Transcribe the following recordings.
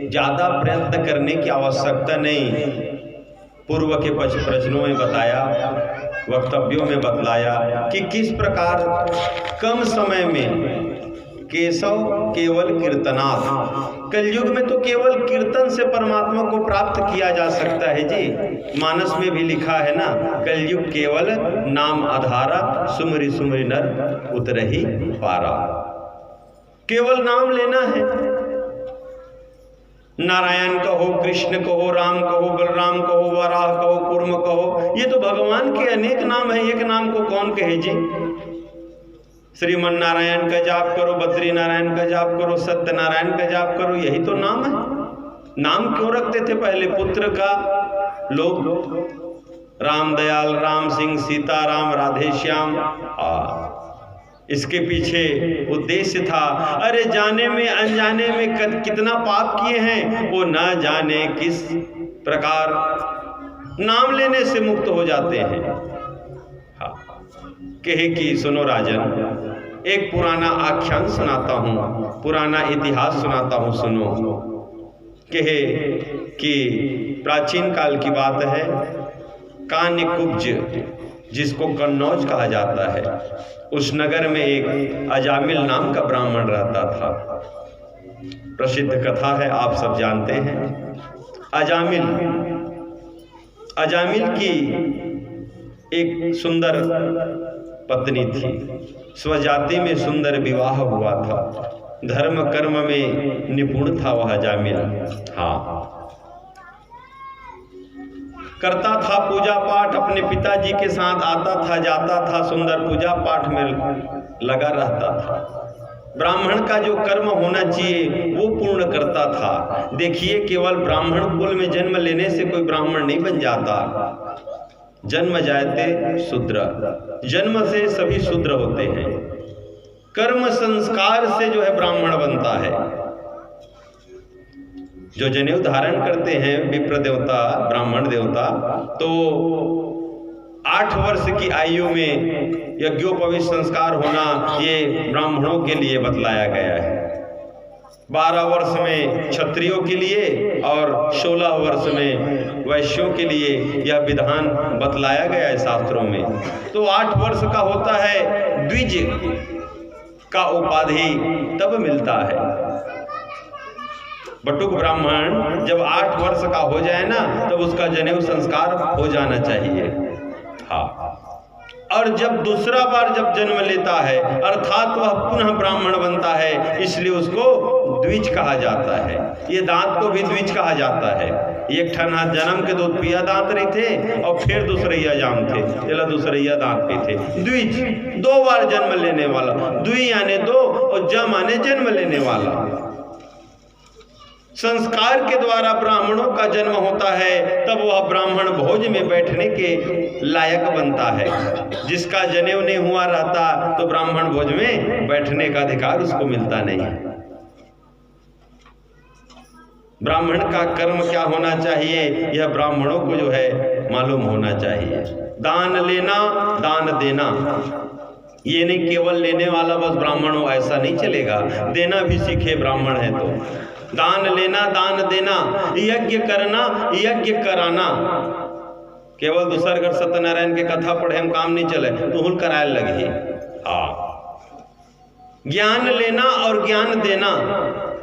ज़्यादा प्रयत्न करने की आवश्यकता नहीं। पूर्व के प्रश्नों में बताया, वक्तव्यों में बतलाया कि किस प्रकार कम समय में केशव केवल कीर्तनात्, कलयुग में तो केवल कीर्तन से परमात्मा को प्राप्त किया जा सकता है जी। मानस में भी लिखा है ना, कलयुग केवल नाम आधारा, सुमरि सुमरि नर उतरहि पारा। केवल नाम लेना है, नारायण कहो, कृष्ण कहो, राम कहो, बलराम कहो, वराह कहो, कूर्म कहो, ये तो भगवान के अनेक नाम है, एक नाम को कौन कहे जी। श्रीमन नारायण का जाप करो, बद्री नारायण का जाप करो, सत्यनारायण का जाप करो, यही तो नाम है। नाम क्यों रखते थे पहले पुत्र का लोग, राम दयाल, राम सिंह, सीताराम, राधे श्याम। इसके पीछे उद्देश्य था, अरे जाने में अनजाने में कितना पाप किए हैं वो ना जाने किस प्रकार नाम लेने से मुक्त हो जाते हैं। कहे कि सुनो राजन, एक पुराना आख्यान सुनाता हूँ, पुराना इतिहास सुनाता हूँ, सुनो। कहे कि प्राचीन काल की बात है, कान्यकुब्ज जिसको कन्नौज कहा जाता है, उस नगर में एक अजामिल नाम का ब्राह्मण रहता था। प्रसिद्ध कथा है, आप सब जानते हैं। अजामिल की एक सुंदर पत्नी थी, स्वजाति में सुंदर विवाह हुआ था, धर्म कर्म में निपुण था वह अजामिल। हाँ, करता था पूजा पाठ, अपने पिताजी के साथ आता था जाता था, सुंदर पूजा पाठ में लगा रहता था। ब्राह्मण का जो कर्म होना चाहिए वो पूर्ण करता था। देखिए, केवल ब्राह्मण कुल में जन्म लेने से कोई ब्राह्मण नहीं बन जाता। जन्म जायते शूद्र, जन्म से सभी शूद्र होते हैं। कर्म संस्कार से जो है ब्राह्मण बनता है। जो जनेऊ धारण करते हैं विप्र देवता, ब्राह्मण देवता, तो 8 वर्ष की आयु में यज्ञोपवीत संस्कार होना ये ब्राह्मणों के लिए बतलाया गया है। 12 वर्ष में क्षत्रियों के लिए और 16 वर्ष में वैश्यों के लिए यह विधान बतलाया गया है शास्त्रों में। तो 8 वर्ष का होता है द्विज का उपाधि, तब मिलता है। बटुक ब्राह्मण जब 8 वर्ष का हो जाए ना, तब उसका जनेऊ संस्कार हो जाना चाहिए। हाँ, और जब दूसरा बार जब जन्म लेता है, अर्थात वह पुनः ब्राह्मण बनता है, इसलिए उसको द्विज कहा जाता है। ये दांत को भी द्विज कहा जाता है। एक ठन जन्म के 2 पिया दांत रही थे और फिर दूसरैया जाम थे, चला दूसरैया दांत पे थे। द्विज 2 बार जन्म लेने वाला, द्वि यानी 2 और ज माने जन्म लेने वाला। संस्कार के द्वारा ब्राह्मणों का जन्म होता है, तब वह ब्राह्मण भोज में बैठने के लायक बनता है। जिसका जनेऊ नहीं हुआ रहता तो ब्राह्मण भोज में बैठने का अधिकार उसको मिलता नहीं। ब्राह्मण का कर्म क्या होना चाहिए, यह ब्राह्मणों को जो है मालूम होना चाहिए। दान लेना, दान देना, ये नहीं केवल लेने वाला बस ब्राह्मण हो, ऐसा नहीं चलेगा। देना भी सीखे ब्राह्मण है तो। दान लेना, दान देना, यज्ञ करना, यज्ञ कराना। केवल दूसर घर सत्यनारायण के कथा पढ़े हम काम नहीं चले, तो हुल कराए लगे। हाँ, ज्ञान लेना और ज्ञान देना,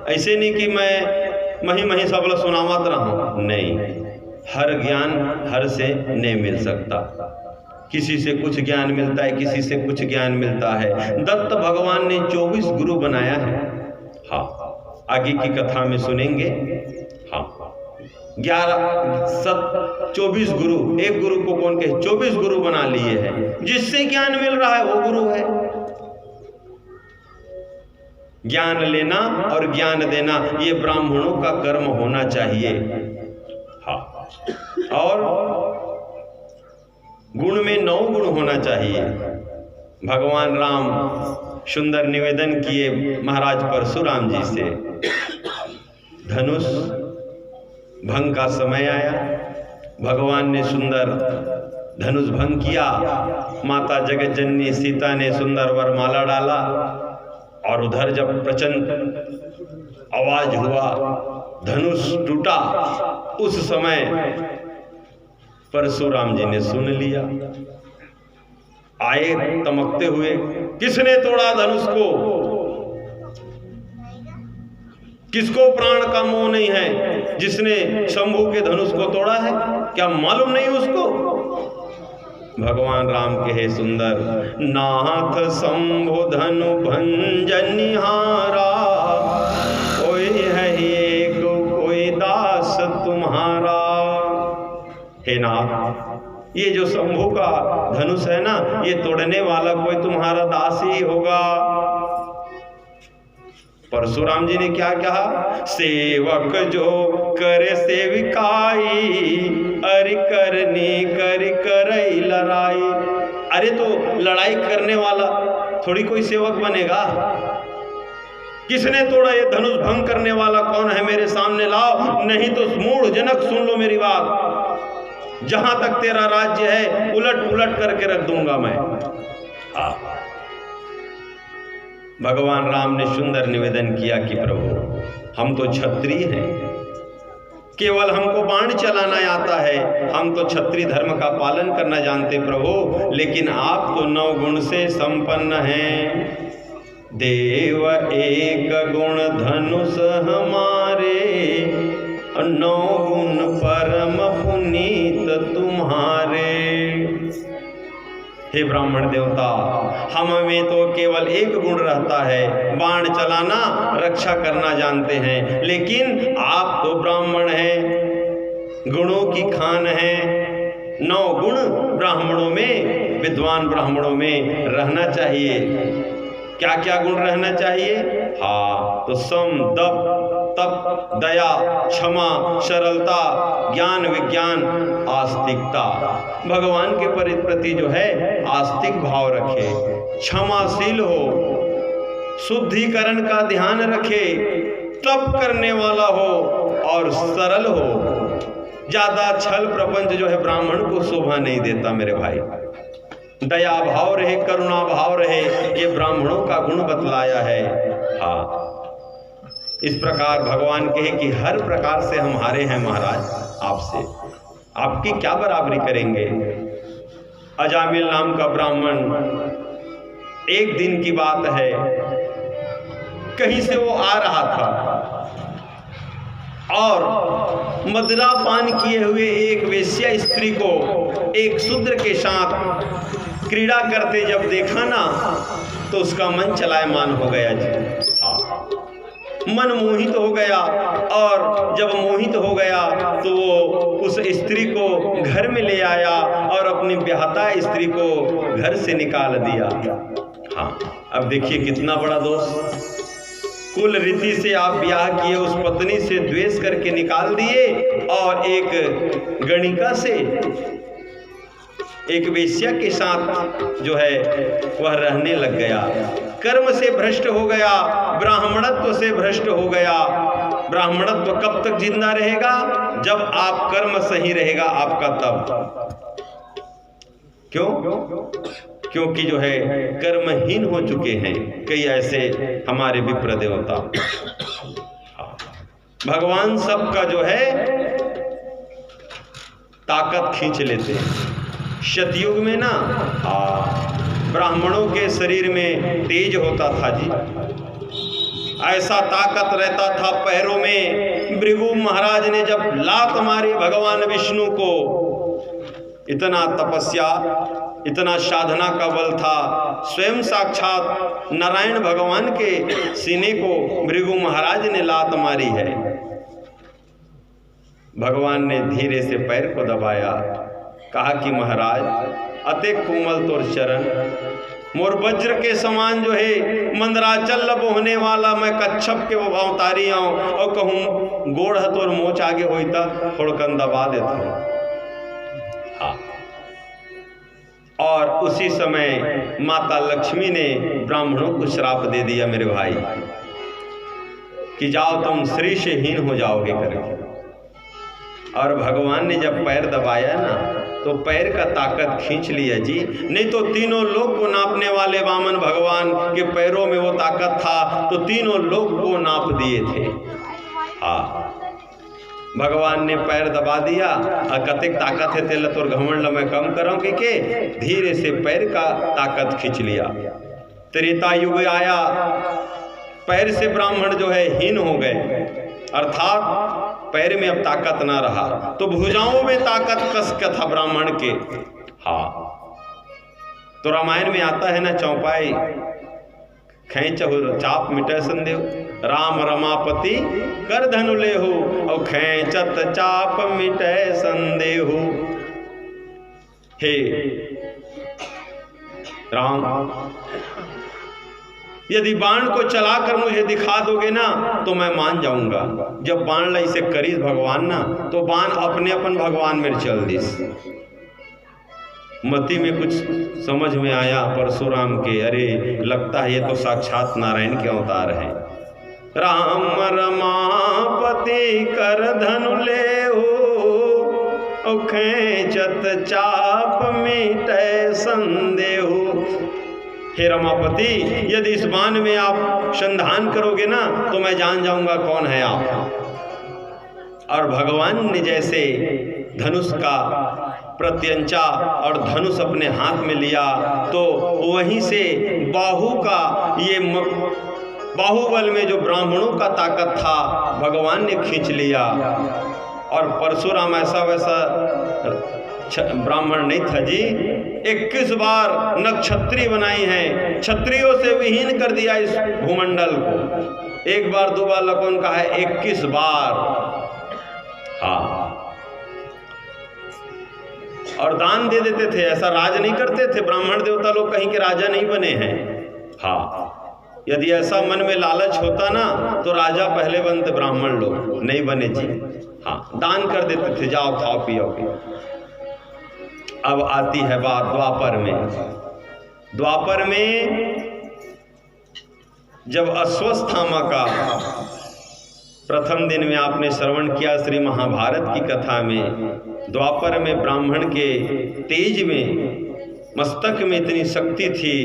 ऐसे नहीं कि मैं मही सब लोग सुनावत रहा, नहीं। हर ज्ञान हर से नहीं मिल सकता। किसी से कुछ ज्ञान मिलता है, किसी से कुछ ज्ञान मिलता है। दत्त भगवान ने 24 गुरु बनाया है। हाँ, आगे की कथा में सुनेंगे। हाँ, 24 गुरु, एक गुरु को कौन कहे, 24 गुरु बना लिए हैं। जिससे ज्ञान मिल रहा है वो गुरु है। ज्ञान लेना और ज्ञान देना, ये ब्राह्मणों का कर्म होना चाहिए। हाँ, और गुण में 9 गुण होना चाहिए। भगवान राम सुंदर निवेदन किए महाराज परशुराम जी से। धनुष भंग का समय आया, भगवान ने सुंदर धनुष भंग किया। माता जगत जननी सीता ने सुंदर वरमाला डाला, और उधर जब प्रचंड आवाज हुआ धनुष टूटा, उस समय परशुराम जी ने सुन लिया, आए तमकते हुए, किसने तोड़ा धनुष को? किसको प्राण का मोह नहीं है? जिसने शंभू के धनुष को तोड़ा है, क्या मालूम नहीं उसको? भगवान राम कहे सुंदर, नाथ शंभु धनु भंजनिहारा, कोई है एक कोई दास तुम्हारा। हे नाथ, ये जो शंभु का धनुष है ना, ये तोड़ने वाला कोई तुम्हारा दास ही होगा। परशुराम जी ने क्या कहा? सेवक जो करे सेविकाई, अरि करनी करि करई लड़ाई। अरे तो लड़ाई करने वाला थोड़ी कोई सेवक बनेगा। किसने तोड़ा ये धनुष? भंग करने वाला कौन है? मेरे सामने लाओ, नहीं तो मूढ़ जनक सुन लो मेरी बात, जहां तक तेरा राज्य है उलट पुलट करके रख दूंगा मैं। भगवान राम ने सुंदर निवेदन किया कि प्रभु, हम तो क्षत्रिय हैं, केवल हमको बाण चलाना आता है, हम तो क्षत्रिय धर्म का पालन करना जानते प्रभु, लेकिन आप तो 9 गुण से संपन्न हैं। देव एक गुण धनुष हमारे, 9 गुण परम पुनीत तुम्हारे। हे ब्राह्मण देवता, हम में तो केवल 1 गुण रहता है, बाण चलाना, रक्षा करना जानते हैं, लेकिन आप तो ब्राह्मण हैं, गुणों की खान हैं। 9 गुण ब्राह्मणों में, विद्वान ब्राह्मणों में रहना चाहिए। क्या क्या गुण रहना चाहिए? हाँ, तो सम, दप, तप, दया, क्षमा, सरलता, ज्ञान, विज्ञान, आस्तिकता। भगवान के प्रति जो है आस्तिक भाव रखे, क्षमाशील हो, शुद्धिकरण का ध्यान रखे, तप करने वाला हो और सरल हो। ज्यादा छल प्रपंच जो है ब्राह्मण को शोभा नहीं देता मेरे भाई। दया भाव रहे, करुणा भाव रहे, ये ब्राह्मणों का गुण बतलाया है। हाँ, इस प्रकार भगवान कहे कि हर प्रकार से हम हारे हैं महाराज, आपसे आपकी क्या बराबरी करेंगे। अजामिल नाम का ब्राह्मण, एक दिन की बात है, कहीं से वो आ रहा था और मदिरा पान किए हुए एक वेश्या स्त्री को एक शूद्र के साथ क्रीड़ा करते जब देखा ना, तो उसका मन चलायमान हो गया जी, मन मोहित हो गया। और जब मोहित हो गया तो वो उस स्त्री को घर में ले आया और अपनी ब्याहता स्त्री को घर से निकाल दिया। हाँ, अब देखिए कितना बड़ा दोष। कुल रीति से आप ब्याह किए, उस पत्नी से द्वेष करके निकाल दिए और एक गणिका से, एक वेश्या के साथ जो है वह रहने लग गया। कर्म से भ्रष्ट हो गया, ब्राह्मणत्व से भ्रष्ट हो गया। ब्राह्मणत्व कब तक जिंदा रहेगा? जब आप कर्म सही रहेगा आपका, तब। क्यों? क्योंकि जो है कर्महीन हो चुके हैं कई ऐसे हमारे विप्र देवता। भगवान सबका जो है ताकत खींच लेते हैं। सतयुग में ना ब्राह्मणों के शरीर में तेज होता था जी, ऐसा ताकत रहता था पैरों में। भृगु महाराज ने जब लात मारी भगवान विष्णु को, इतना तपस्या, इतना साधना का बल था। स्वयं साक्षात नारायण भगवान के सीने को भृगु महाराज ने लात मारी है। भगवान ने धीरे से पैर को दबाया, कहा कि महाराज अति कोमल तोर चरण, मोर वज्र के समान जो है मंदराचल लब होने वाला, मैं कच्छप के अवतारी आऊं और कहूं गोड़ तोर मोच आगे होता थोड़कन दबा देता हूं। हाँ, और उसी समय माता लक्ष्मी ने ब्राह्मणों को श्राप दे दिया मेरे भाई कि जाओ तुम श्री से हीन हो जाओगे करके। और भगवान ने जब पैर दबाया ना, तो पैर का ताकत खींच लिया जी, नहीं तो तीनों लोक को नापने वाले वामन भगवान के पैरों में वो ताकत था, तो तीनों लोक को नाप दिए थे। हाँ, भगवान ने पैर दबा दिया और कतिक ताकत है तेल तोर घमंड मैं कम करो के धीरे से पैर का ताकत खींच लिया। त्रेता युग आया, पैर से ब्राह्मण जो है हीन हो गए, अर्थात पैर में अब ताकत ना रहा, तो भुजाओं में ताकत कस का था ब्राह्मण के। हाँ, तो रामायण में आता है ना, चौपाई खैचहु चाप मिटे संदेह, राम रमापति कर धनु लेहु, और खैचत चाप मिटे संदेहु। हे राम, यदि बाण को चलाकर मुझे दिखा दोगे ना तो मैं मान जाऊंगा। जब बाण लाई से करीस भगवान ना, तो बाण अपने अपन भगवान में चल दिस। मति में कुछ समझ में आया परशुराम के, अरे लगता है ये तो साक्षात नारायण के अवतार हैं। राम रमापति कर धनु लेहु, खैचत चाप मिटे संदेहु। हे रमापति, यदि इस बाण में आप संधान करोगे ना तो मैं जान जाऊंगा कौन है आप। और भगवान ने जैसे धनुष का प्रत्यंचा और धनुष अपने हाथ में लिया, तो वहीं से बाहु का ये बाहुबल में जो ब्राह्मणों का ताकत था भगवान ने खींच लिया। और परशुराम ऐसा वैसा ब्राह्मण नहीं था जी, 21 बार नक्षत्री बनाई है, क्षत्रियों से विहीन कर दिया इस भूमंडल को। एक बार दो बार लखन का है, 21 बार। हाँ, और दान दे देते थे, ऐसा राज नहीं करते थे। ब्राह्मण देवता लोग कहीं के राजा नहीं बने हैं। हाँ, यदि ऐसा मन में लालच होता ना तो राजा पहले बनते, ब्राह्मण लोग नहीं बने जी। हाँ, दान कर देते थे, जाओ खाओ पियोगे। अब आती है बात द्वापर में। द्वापर में जब अश्वत्थामा का प्रथम दिन में आपने श्रवण किया श्री महाभारत की कथा में, द्वापर में ब्राह्मण के तेज में, मस्तक में इतनी शक्ति थी,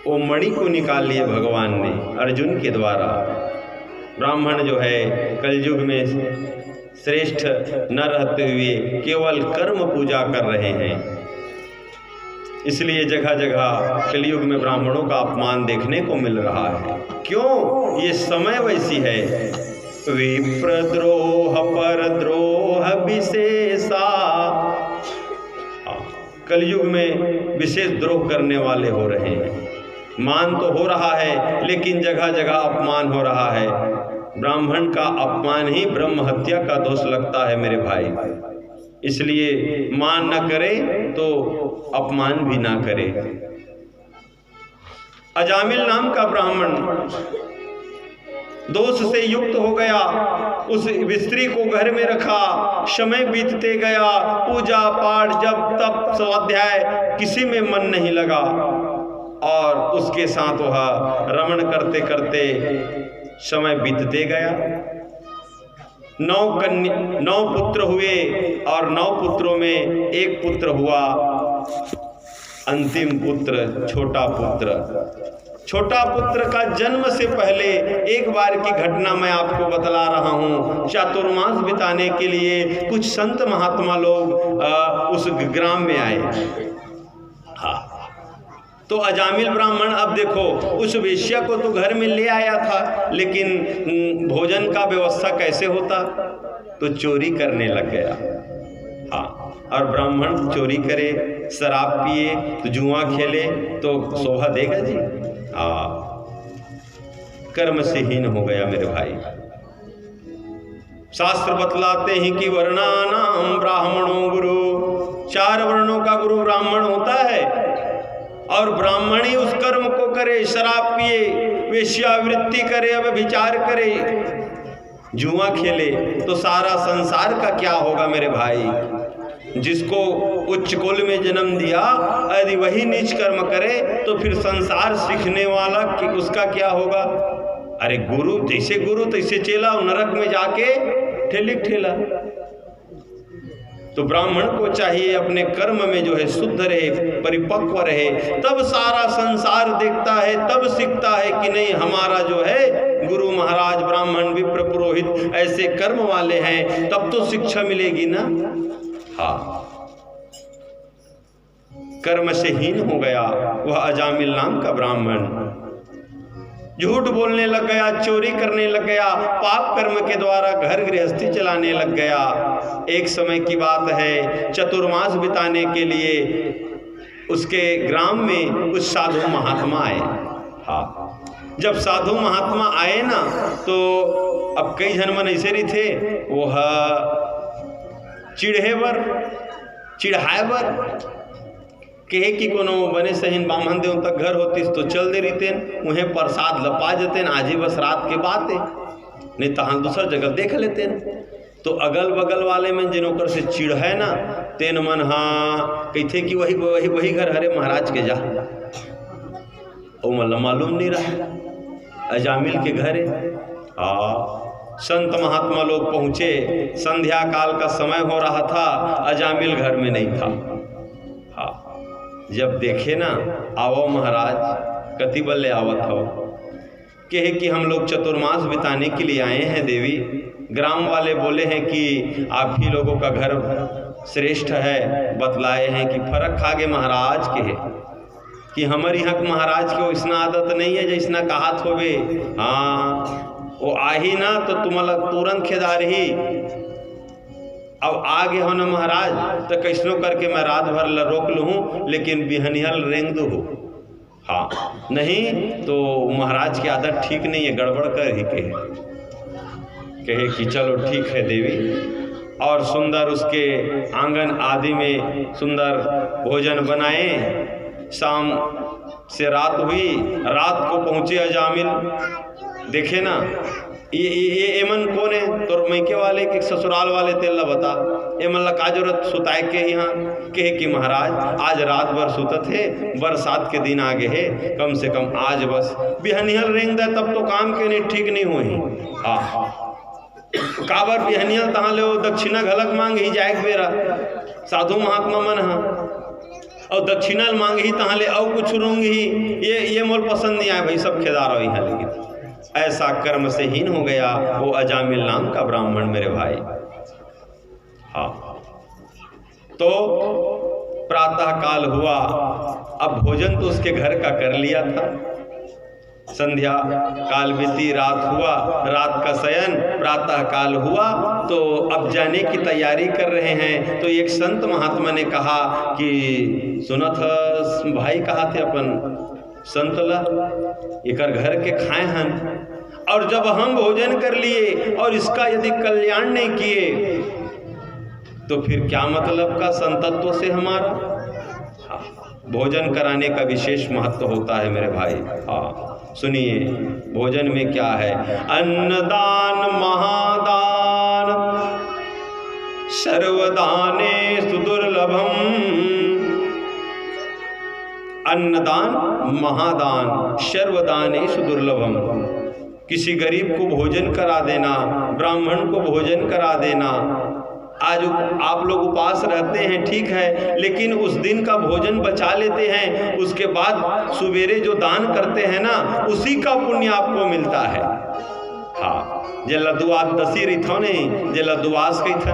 वो मणि को निकाल लिए भगवान ने अर्जुन के द्वारा। ब्राह्मण जो है कलयुग में श्रेष्ठ न रहते हुए केवल कर्म पूजा कर रहे हैं, इसलिए जगह जगह कलयुग में ब्राह्मणों का अपमान देखने को मिल रहा है। क्यों? ये समय वैसी है। विप्रद्रोह परद्रोह विशेषा, कलयुग में विशेष द्रोह करने वाले हो रहे हैं। मान तो हो रहा है लेकिन जगह जगह अपमान हो रहा है। ब्राह्मण का अपमान ही ब्रह्म हत्या का दोष लगता है मेरे भाई, इसलिए मान न करे तो अपमान भी ना करे। अजामिल नाम का ब्राह्मण दोष से युक्त हो गया, उस स्त्री को घर में रखा, समय बीतते गया, पूजा पाठ जब तप स्वाध्याय किसी में मन नहीं लगा, और उसके साथ वह रमण करते करते समय बीतते गया। 9 पुत्र हुए और 9 पुत्रों में एक पुत्र हुआ, अंतिम पुत्र छोटा पुत्र। छोटा पुत्र का जन्म से पहले एक बार की घटना मैं आपको बतला रहा हूँ। चातुर्मास बिताने के लिए कुछ संत महात्मा लोग उस ग्राम में आए। हाँ, तो अजामिल ब्राह्मण, अब देखो उस वेश्या को तो घर में ले आया था, लेकिन भोजन का व्यवस्था कैसे होता, तो चोरी करने लग गया। हाँ, और ब्राह्मण चोरी करे, शराब पिए, तो जुआ खेले तो शोभा देगा जी। हाँ, कर्म से हीन हो गया मेरे भाई। शास्त्र बतलाते हैं कि वर्णानाम ब्राह्मणों गुरु, 4 वर्णों का गुरु ब्राह्मण होता है, और ब्राह्मण ही उस कर्म को करे, शराब पिए, वेश्यावृत्ति करे, अब विचार करे, जुआ खेले, तो सारा संसार का क्या होगा मेरे भाई। जिसको उच्च कुल में जन्म दिया यदि वही नीच कर्म करे तो फिर संसार सीखने वाला कि उसका क्या होगा। अरे गुरु जैसे गुरु तैसे चेला, नरक में जाके ठेलिक ठेला। तो ब्राह्मण को चाहिए अपने कर्म में जो है शुद्ध रहे, परिपक्व रहे, तब सारा संसार देखता है, तब सीखता है कि नहीं हमारा जो है गुरु महाराज ब्राह्मण विप्र पुरोहित ऐसे कर्म वाले हैं, तब तो शिक्षा मिलेगी ना। हाँ, कर्म से हीन हो गया वह अजामिल नाम का ब्राह्मण। झूठ बोलने लग गया, चोरी करने लग गया, पाप कर्म के द्वारा घर गृहस्थी चलाने लग गया। एक समय की बात है, चतुर्मास बिताने के लिए उसके ग्राम में कुछ साधु महात्मा आए। हाँ, जब साधु महात्मा आए ना, तो अब कई जन मन ऐसे ही थे, वह चिढ़ाए बर कहे कि कोनो बने सहीन बामन देव तक घर होतीस तो चल दे रहीते, उन्हें प्रसाद लपा जते, आज ही बस रात के बात है, नहीं तो हम दूसर जगह देख लेते। तो अगल बगल वाले में जिनोकर से चिढ़ है ना, तेन मन हाँ कहते कि वही वही वही घर हरे महाराज के जा, वो मतलब मालूम नहीं रहा अजामिल के घर है। संत महात्मा लोग पहुँचे, संध्या काल का समय हो रहा था, अजामिल घर में नहीं था। हाँ, जब देखे ना, आओ महाराज, कति बल्ले आवत हो, कहे कि हम लोग चतुर्मास बिताने के लिए आए हैं देवी। ग्राम वाले बोले हैं कि आप ही लोगों का घर श्रेष्ठ है, बतलाए हैं कि फर्क खागे महाराज के है कि हमारे यहाँ के महाराज के इसना आदत नहीं है जैसना कहात होवे। हाँ, वो आही ना तो तुम्हारा तुरंत खेदार ही, अब आगे हो ना महाराज तो कैसनो करके मैं रात भर रोक लूँ, लेकिन बिहनियल रेंग दो। हाँ, नहीं तो महाराज की आदत ठीक नहीं है, गड़बड़ कर ही कहे कि चलो ठीक है देवी। और सुंदर उसके आंगन आदि में सुंदर भोजन बनाए। शाम से रात हुई, रात को पहुँचे अजामिल। देखे ना, ये एमन कौन है, तोर मैके वाले के ससुराल वाले तेला बता, एमन ला का जरूरत सुताए के यहाँ। कहे कि महाराज आज रात भर सुतत है, बरसात के दिन आगे है, कम से कम आज बस बिहनियल रेंग दे, तब तो काम के नहीं ठीक नहीं हुई। हाँ, काबर बिहनियल तहाँ ले दक्षिणा घलक मांग ही जाए बेरा, साधु महात्मा मन हाँ, और दक्षिणा मांग ही तहाँ ले और कुछ रूंग ही, ये मोल पसंद नहीं आए भाई, सब खेदार हो यहाँ। लेकिन ऐसा कर्म से हीन हो गया वो अजामिल नाम का ब्राह्मण मेरे भाई। हाँ, तो प्रातः काल हुआ, अब भोजन तो उसके घर का कर लिया था, संध्या काल बीती, रात हुआ, रात का शयन, प्रातः काल हुआ, तो अब जाने की तैयारी कर रहे हैं। तो एक संत महात्मा ने कहा कि सुना था भाई, कहा थे अपन संतला एकर घर के खाए हैं, और जब हम भोजन कर लिए और इसका यदि कल्याण नहीं किए तो फिर क्या मतलब का संतत्व से हमारा। हाँ, भोजन कराने का विशेष महत्व होता है मेरे भाई। हाँ, सुनिए भोजन में क्या है। अन्नदान महादान सर्वदाने सुदुर्लभम। अन्नदान महादान सर्वदाने सुदुर्लभम। किसी गरीब को भोजन करा देना, ब्राह्मण को भोजन करा देना। आज आप लोग उपास रहते हैं ठीक है, लेकिन उस दिन का भोजन बचा लेते हैं, उसके बाद सवेरे जो दान करते हैं ना, उसी का पुण्य आपको मिलता है। हाँ, जे लदुआस दसी रही नहीं, जे लदुआस कही था।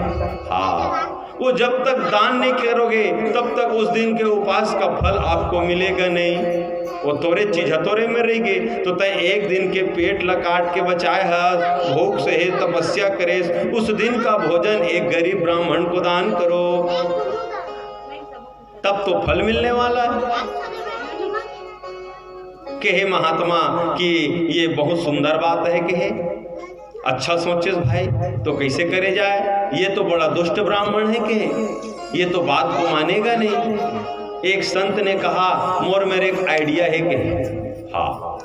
हाँ, वो जब तक दान नहीं करोगे तब तक उस दिन के उपास का फल आपको मिलेगा नहीं। वो तोरे चीज हतोरे में रहेंगे, तो तय एक दिन के पेट ला काट के बचाए है, भूख से है तपस्या करे, उस दिन का भोजन एक गरीब ब्राह्मण को दान करो, तब तो फल मिलने वाला है। कहे महात्मा कि ये बहुत सुंदर बात है, कहे अच्छा सोचे भाई, तो कैसे करे जाए, ये तो बड़ा दुष्ट ब्राह्मण है, कहे ये तो बात को मानेगा नहीं। एक संत ने कहा मोर मेरे एक आइडिया है, कहे हाँ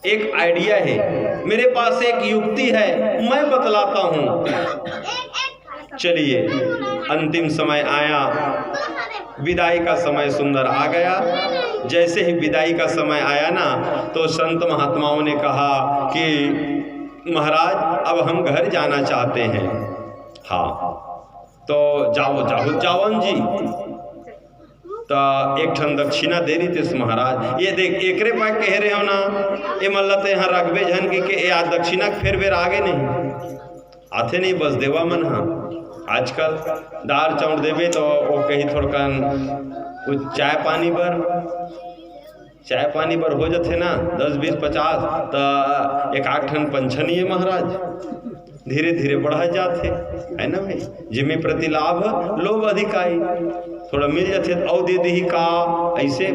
एक आइडिया है, मेरे पास एक युक्ति है, मैं बतलाता हूँ। चलिए, अंतिम समय आया, विदाई का समय सुंदर आ गया। जैसे ही विदाई का समय आया ना, तो संत महात्माओं ने कहा कि महाराज अब हम घर जाना चाहते हैं। हाँ, तो जाओ जाओ जावन जी। तो एक ठन दक्षिणा दे रही थे महाराज। ये देख एकरे पा कह रहे हो ना, ये मल्लत यहाँ रखबे झन की के आज दक्षिणा फिर बेर आगे नहीं आते नहीं, बस देवा मन। हाँ आजकल दार चौड़ देवे तो वो कहीं थोड़कन कुछ चाय पानी बर हो जाते ना 10 20 50, तो एक आठ ठन पंछनीय महाराज धीरे धीरे बढ़ा जाते है ना भाई। जिम्मे प्रति लाभ लोभ अधिकाई, थोड़ा मिल जाते औ दे दी का ऐसे।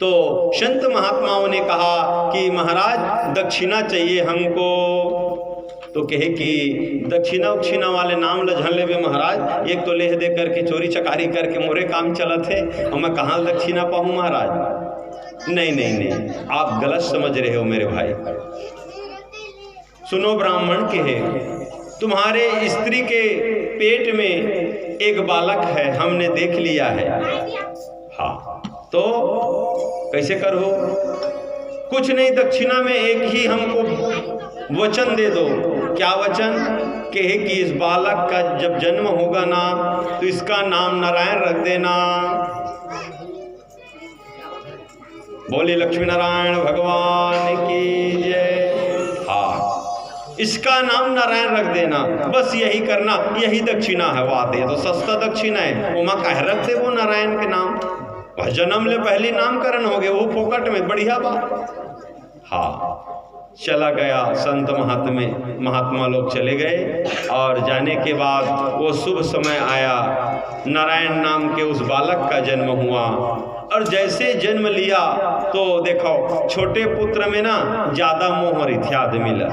तो संत महात्माओं ने कहा कि महाराज दक्षिणा चाहिए हमको। तो कहे कि दक्षिणा वाले नाम लझन लेवे महाराज, एक तो लेह दे करके चोरी चकारी करके मोरे काम चलत है और मैं कहाँ दक्षिणा पाऊँ महाराज। नहीं, आप गलत समझ रहे हो मेरे भाई। सुनो ब्राह्मण के है, तुम्हारे स्त्री के पेट में एक बालक है, हमने देख लिया है। हाँ तो कैसे करो? कुछ नहीं, दक्षिणा में एक ही हमको वचन दे दो। क्या वचन? कहे कि इस बालक का जब जन्म होगा ना तो इसका नाम नारायण रख देना। बोले लक्ष्मी नारायण भगवान की जय। हाँ इसका नाम नारायण रख देना, बस यही करना, यही दक्षिणा है। वाह ये तो सस्ता दक्षिणा है। वो माँ कह रख दे वो नारायण के नाम, जन्म ले पहली नामकरण हो गए, वो फोकट में, बढ़िया बात। हाँ चला गया संत महात्मा लोग चले गए और जाने के बाद वो शुभ समय आया, नारायण नाम के उस बालक का जन्म हुआ। और जैसे जन्म लिया तो देखो छोटे पुत्र में ना ज़्यादा मोह और इत्यादि मिला,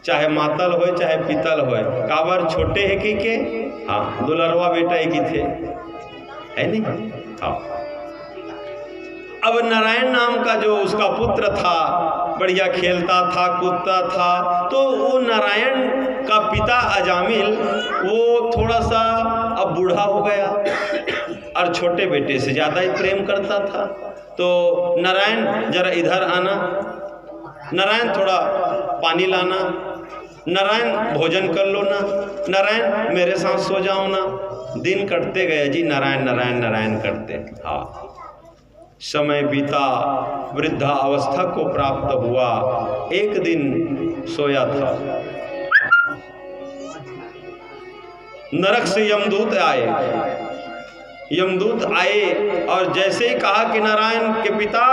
चाहे मातल हो चाहे पीतल हो, काबर छोटे है कि के। हाँ दुलरवा बेटा एक ही थे, है नहीं। हाँ अब नारायण नाम का जो उसका पुत्र था, बढ़िया खेलता था कूदता था, तो वो नारायण का पिता अजामिल वो थोड़ा सा अब बूढ़ा हो गया और छोटे बेटे से ज़्यादा ही प्रेम करता था। तो नारायण जरा इधर आना, नारायण थोड़ा पानी लाना, नारायण भोजन कर लो ना, नारायण मेरे साथ सो जाओ ना। दिन कटते गए जी, नारायण नारायण नारायण करते। हाँ समय बीता, वृद्धा अवस्था को प्राप्त हुआ। एक दिन सोया था, नरक से यमदूत आए और जैसे ही कहा कि नारायण के पिता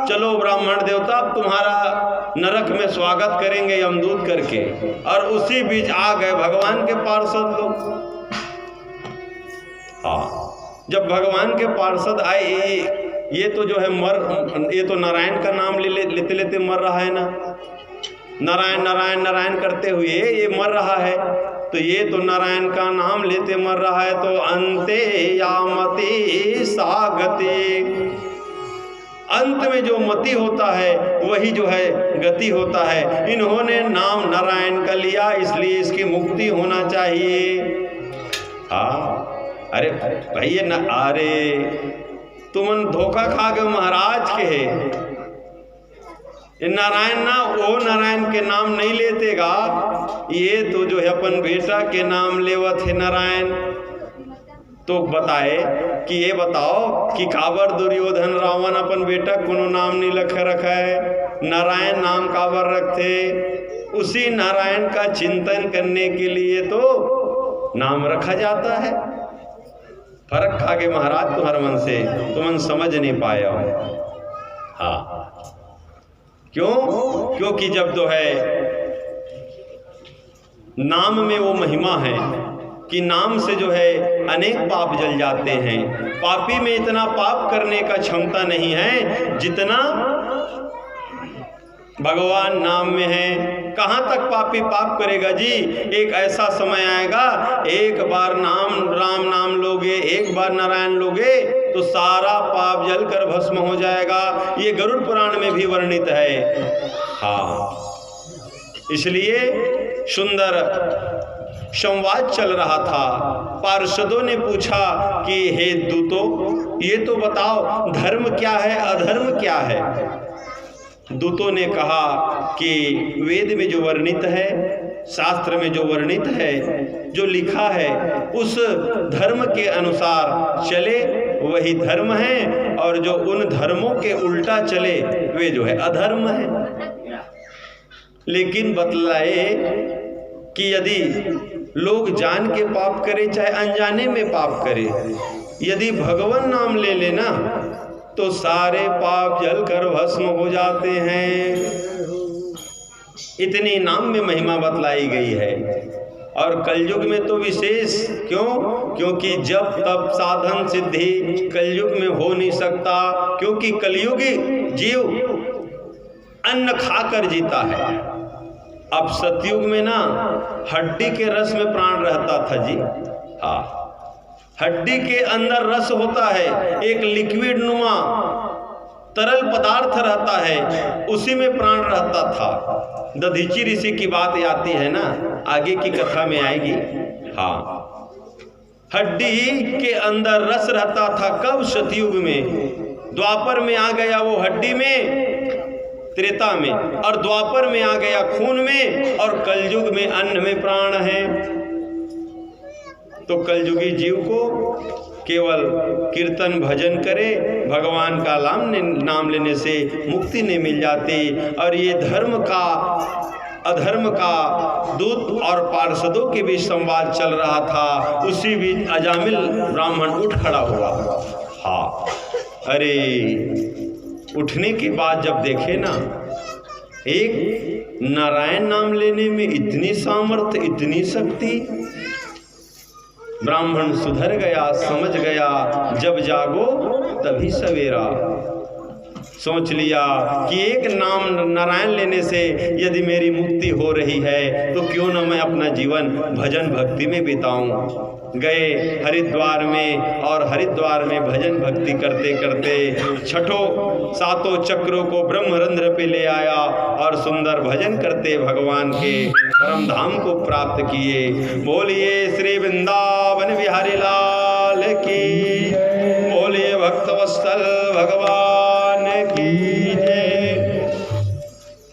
चलो ब्राह्मण देवता तुम्हारा नरक में स्वागत करेंगे यमदूत करके, और उसी बीच आ गए भगवान के पार्षद लोग। हाँ जब भगवान के पार्षद आए, ये तो जो है ये तो नारायण का नाम लेते लेते मर रहा है ना, नारायण नारायण नारायण करते हुए ये मर रहा है। तो ये तो नारायण का नाम लेते मर रहा है, तो अंते यामति सागति, अंत में जो मति होता है वही जो है गति होता है। इन्होंने नाम नारायण का लिया इसलिए इसकी मुक्ति होना चाहिए। हाँ अरे भाई ये न, अरे तुमन धोखा खा गए महाराज के है। नारायण ना वो नारायण के नाम नहीं लेतेगा, ये तो जो है अपन बेटा के नाम लेवत है नारायण। तो बताए कि ये बताओ कि काबर दुर्योधन रावण अपन बेटा कोनो नाम नहीं रखा है, नारायण नाम काबर रखते? उसी नारायण का चिंतन करने के लिए तो नाम रखा जाता है। फर्क खा के महाराज तुम्हारे मन से, तुम समझ नहीं पाए हो। हाँ क्यों? क्योंकि जब जो है नाम में वो महिमा है कि नाम से जो है अनेक पाप जल जाते हैं। पापी में इतना पाप करने का क्षमता नहीं है जितना भगवान नाम में है। कहाँ तक पापी पाप करेगा जी? एक ऐसा समय आएगा, एक बार राम नाम लोगे, एक बार नारायण लोगे तो सारा पाप जलकर भस्म हो जाएगा। ये गरुड़ पुराण में भी वर्णित है। हाँ इसलिए सुंदर संवाद चल रहा था। पार्षदों ने पूछा कि हे दूतों, ये तो बताओ धर्म क्या है अधर्म क्या है? दूतों ने कहा कि वेद में जो वर्णित है शास्त्र में जो वर्णित है, जो लिखा है, उस धर्म के अनुसार चले वही धर्म है, और जो उन धर्मों के उल्टा चले वे जो है अधर्म है। लेकिन बतलाए कि यदि लोग जान के पाप करे चाहे अनजाने में पाप करे, यदि भगवान नाम ले लेना तो सारे पाप जलकर भस्म हो जाते हैं। इतनी नाम में महिमा बतलाई गई है, और कलयुग में तो विशेष। क्यों? क्योंकि जब तब साधन सिद्धि कलयुग में हो नहीं सकता, क्योंकि कलयुगी जीव अन्न खाकर जीता है। अब सतयुग में ना हड्डी के रस में प्राण रहता था जी। हाँ, हड्डी के अंदर रस होता है, एक लिक्विड नुमा तरल पदार्थ रहता है, उसी में प्राण रहता था। दधीची ऋषि की बात आती है ना, आगे की कथा में आएगी। हाँ, हड्डी के अंदर रस रहता था। कब? सतयुग में। द्वापर में आ गया वो हड्डी में, त्रेता में, और द्वापर में आ गया खून में, और कलयुग में अन्न में प्राण है। तो कलयुगी जीव को केवल कीर्तन भजन करे, भगवान का नाम लेने से मुक्ति नहीं मिल जाती। और ये धर्म का अधर्म का दूत और पार्षदों के बीच संवाद चल रहा था। उसी बीच अजामिल ब्राह्मण उठ खड़ा हुआ। हाँ, अरे उठने के बाद जब देखे ना, एक नारायण नाम लेने में इतनी सामर्थ्य, इतनी शक्ति। ब्राह्मण सुधर गया, समझ गया, जब जागो तभी सवेरा। सोच लिया कि एक नाम नारायण लेने से यदि मेरी मुक्ति हो रही है तो क्यों न मैं अपना जीवन भजन भक्ति में बिताऊं। गए हरिद्वार में, और हरिद्वार में भजन भक्ति करते करते छठों सातों चक्रों को ब्रह्मरंध्र पे ले आया, और सुंदर भजन करते भगवान के परम धाम को प्राप्त किए। बोलिए श्री वृंदावन बिहारी लाल की, बोलिए भक्तवत्सल भगवान की जय।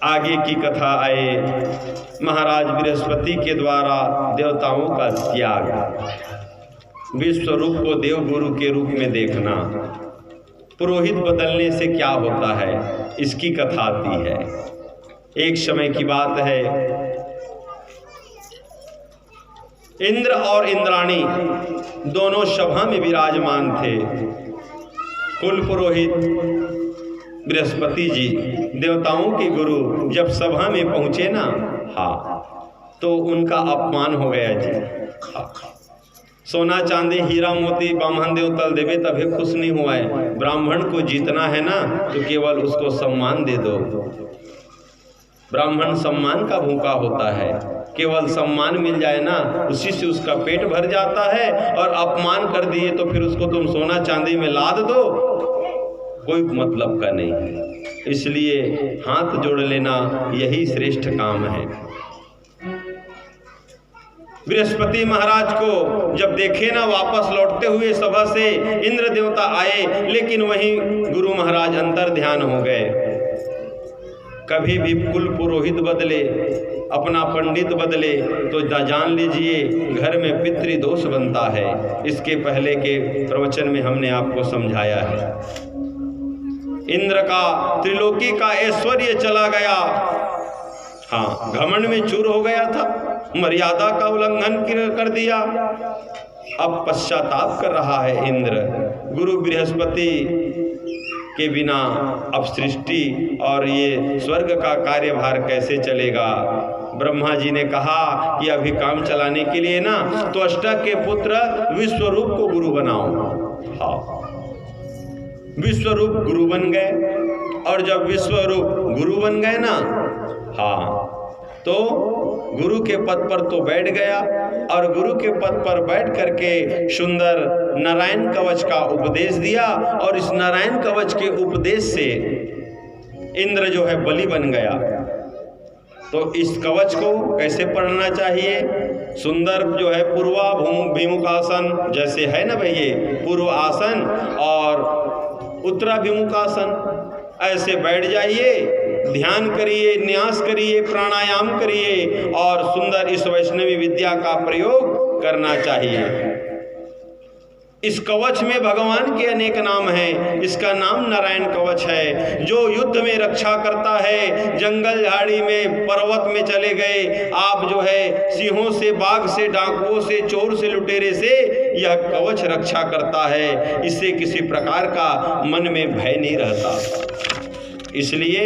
आगे की कथा आए महाराज बृहस्पति के द्वारा देवताओं का त्याग, विश्व रूप को देव गुरु के रूप में देखना, पुरोहित बदलने से क्या होता है, इसकी कथा आती है। एक समय की बात है, इंद्र और इंद्राणी दोनों सभा में विराजमान थे। कुल पुरोहित बृहस्पति जी, देवताओं के गुरु, जब सभा में पहुंचे ना, हाँ, तो उनका अपमान हो गया जी। हाँ, सोना चांदी हीरा मोती बामन देव तल देवे तभी खुश नहीं हुआ है। ब्राह्मण को जीतना है ना तो केवल उसको सम्मान दे दो। ब्राह्मण सम्मान का भूखा होता है, केवल सम्मान मिल जाए ना उसी से उसका पेट भर जाता है। और अपमान कर दिए तो फिर उसको तुम सोना चांदी में लाद दो, कोई मतलब का नहीं है। इसलिए हाथ जोड़ लेना यही श्रेष्ठ काम है। बृहस्पति महाराज को जब देखे ना वापस लौटते हुए सभा से, इंद्र देवता आए, लेकिन वहीं गुरु महाराज अंतर ध्यान हो गए। कभी भी कुल पुरोहित बदले, अपना पंडित बदले तो जान लीजिए घर में पितृदोष बनता है। इसके पहले के प्रवचन में हमने आपको समझाया है। इंद्र का त्रिलोकी का ऐश्वर्य चला गया। हाँ, घमंड में चूर हो गया था, मर्यादा का उल्लंघन कर दिया। अब पश्चाताप कर रहा है इंद्र। गुरु बृहस्पति के बिना अब सृष्टि और ये स्वर्ग का कार्यभार कैसे चलेगा। ब्रह्मा जी ने कहा कि अभी काम चलाने के लिए ना तो अष्टक के पुत्र विश्वरूप को गुरु बनाओ। हाँ, विश्वरूप गुरु बन गए, और जब विश्वरूप गुरु बन गए ना, हाँ, तो गुरु के पद पर तो बैठ गया, और गुरु के पद पर बैठ करके सुंदर नारायण कवच का उपदेश दिया। और इस नारायण कवच के उपदेश से इंद्र जो है बलि बन गया। तो इस कवच को कैसे पढ़ना चाहिए? सुंदर जो है पूर्वा भीमुखासन, जैसे है ना भैया, पूर्व आसन और उत्तराभिमुखासन, ऐसे बैठ जाइए ध्यान करिए, न्यास करिए, प्राणायाम करिए और सुंदर इस वैष्णवी विद्या का प्रयोग करना चाहिए। इस कवच में भगवान के अनेक नाम हैं। इसका नाम नारायण कवच है, जो युद्ध में रक्षा करता है। जंगल झाड़ी में, पर्वत में चले गए आप जो है, सिंहों से, बाघ से, डाकुओं से, चोर से, लुटेरे से यह कवच रक्षा करता है। इससे किसी प्रकार का मन में भय नहीं रहता। इसलिए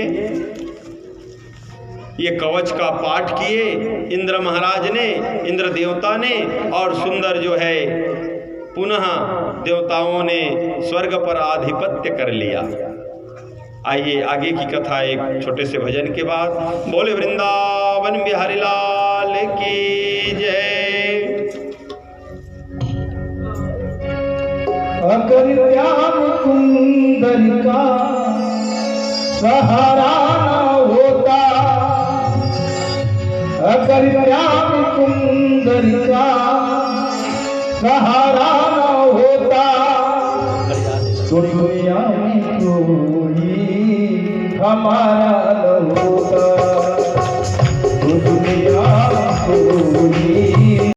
ये कवच का पाठ किए इंद्र महाराज ने, इंद्र देवता ने, और सुंदर जो है पुनः देवताओं ने स्वर्ग पर आधिपत्य कर लिया। आइए आगे की कथा एक छोटे से भजन के बाद। बोले वृंदावन बिहारी लाल की जय। अगर श्याम सुंदर का सहारा न होता, अगर श्याम सुंदर का सहारा न होता, तो दुनिया में कोई हमारा न होता, तो दुनिया में कोई